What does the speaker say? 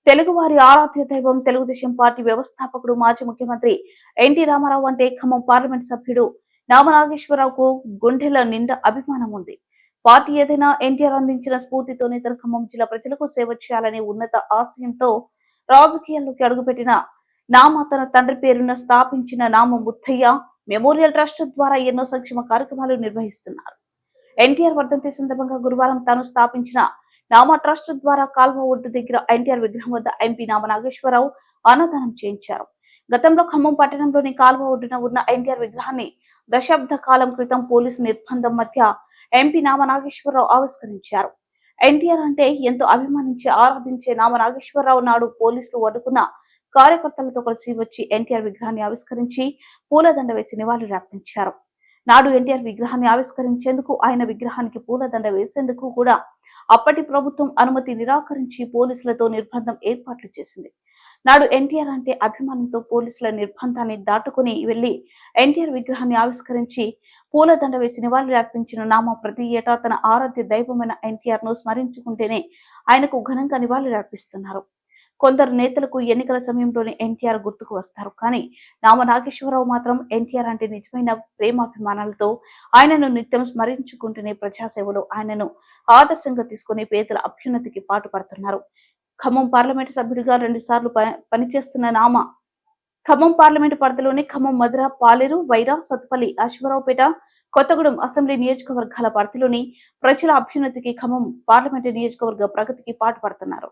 తెలుగువారి ఆరాధ్య దైవం తెలుగుదేశం పార్టీ వ్యవస్థాపకుడు మాజీ ముఖ్యమంత్రి ఎన్టీ రామారావు అంటే ఖమ్మం పార్లమెంట్ సభ్యుడు నామనాగేశ్వరరావుకు గుండెల నిండా అభిమానం ఉంది. పార్టీ ఏదైనా ఎన్టీఆర్ అందించిన స్ఫూర్తితోనే తన ఖమ్మం జిల్లా ప్రజలకు సేవ చేయాలనే ఉన్నత ఆశయంతో రాజకీయాల్లోకి అడుగుపెట్టిన నామ తన తండ్రి పేరున స్థాపించిన నామ ముత్తయ్య మెమోరియల్ ట్రస్ట్ ద్వారా ఎన్నో సంక్షేమ కార్యక్రమాలు నిర్వహిస్తున్నారు. ఎన్టీఆర్ వర్ధంతి సందర్భంగా గురువారం తాను స్థాపించిన నామ ట్రస్ట్ ద్వారా కాల్వ ఒడ్డు దగ్గర ఎన్టీఆర్ విగ్రహం వద్ద ఎంపీ నామనాగేశ్వరరావు అన్నదానం చేయించారు. గతంలో ఖమ్మం పట్టణంలోని కాల్వ ఒడ్డున ఉన్న ఎన్టీఆర్ విగ్రహాన్ని దశాబ్ద కాలం క్రితం పోలీసు నిర్బంధం మధ్య ఎంపీ నామనాగేశ్వరరావు ఆవిష్కరించారు. ఎన్టీఆర్ అంటే ఎంతో అభిమానించి ఆరాధించే నామనాగేశ్వరరావు నాడు పోలీసులు అడ్డుకున్న కార్యకర్తలతో కలిసి వచ్చి ఎన్టీఆర్ విగ్రహాన్ని ఆవిష్కరించి పూలదండ వేసి నివాళులర్పించారు. నాడు ఎన్టీఆర్ విగ్రహాన్ని ఆవిష్కరించేందుకు ఆయన విగ్రహానికి పూలదండ వేసేందుకు కూడా అప్పటి ప్రభుత్వం అనుమతి నిరాకరించి పోలీసులతో నిర్బంధం ఏర్పాట్లు చేసింది. నాడు ఎన్టీఆర్ అంటే అభిమానంతో పోలీసుల నిర్బంధాన్ని దాటుకుని వెళ్లి ఎన్టీఆర్ విగ్రహాన్ని ఆవిష్కరించి పూలదండ వేసి నివాళులర్పించిన నామ ప్రతి ఏటా తన ఆరాధ్య దైవమైన ఎన్టీఆర్ ను స్మరించుకుంటేనే ఆయనకు ఘనంగా నివాళులర్పిస్తున్నారు. కొందరు నేతలకు ఎన్నికల సమయంలోనే ఎన్టీఆర్ గుర్తుకు వస్తారు. కానీ నామనాగేశ్వరరావు మాత్రం ఎన్టీఆర్ అంటే నిజమైన ప్రేమాభిమానాలతో ఆయనను నిత్యం స్మరించుకుంటూనే ప్రజాసేవలో ఆయనను ఆదర్శంగా తీసుకుని పేదల అభ్యున్నతికి పాటుపడుతున్నారు. ఖమ్మం పార్లమెంటు సభ్యుడిగా 2 సార్లు పనిచేస్తున్న నామ ఖమ్మం పార్లమెంటు పరిధిలోని ఖమ్మం, మధుర, పాలేరు, వైరా, సత్తుపల్లి, అశ్వరావుపేట, కొత్తగూడెం అసెంబ్లీ నియోజకవర్గాల పరిధిలోని ప్రజల అభ్యున్నతికి ఖమ్మం పార్లమెంటు నియోజకవర్గ ప్రగతికి పాటుపడుతున్నారు.